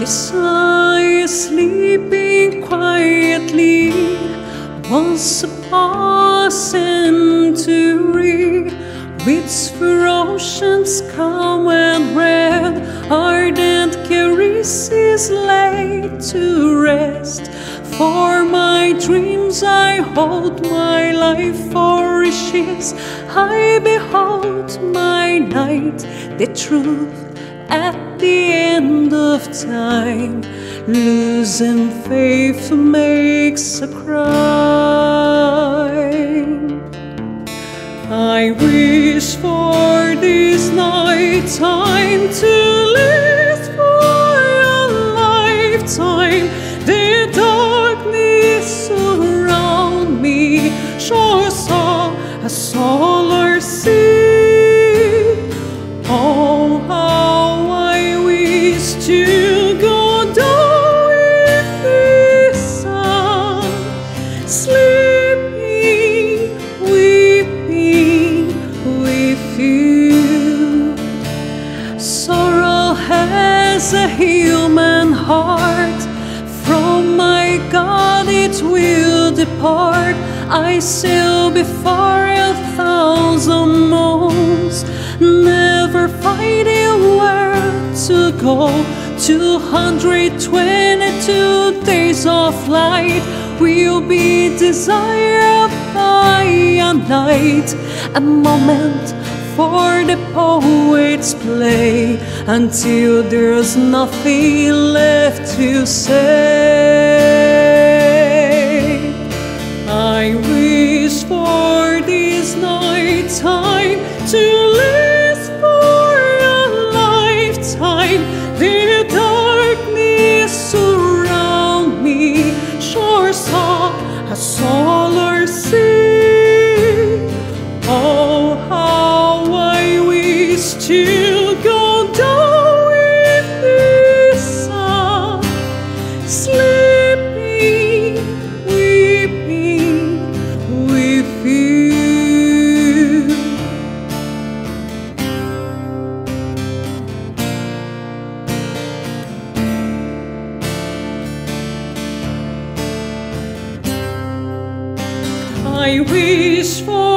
As I sleeping quietly, once a passing century, with ferocious calm and red, ardent caresses laid to rest. For my dreams I hold, my life flourishes. I behold my night, the truth at the end of time. Losing faith makes a crime. I wish for this night time to last for a lifetime. The darkness surround me, shores of a solar sea. Oh, how I wish to go down with the sun, sleeping, weeping with you. Sorrow has a human heart, from my God it will depart. I sail before 1,000 moons, never finding where to go. 222 days of light will be desired by a night, a moment for the poets play, until there's nothing left to say. I wish for this night time to last for a lifetime. The darkness surround me, shores of a solar sea. Oh, how I wish to go down with the sun, sleeping, weeping with you. I wish for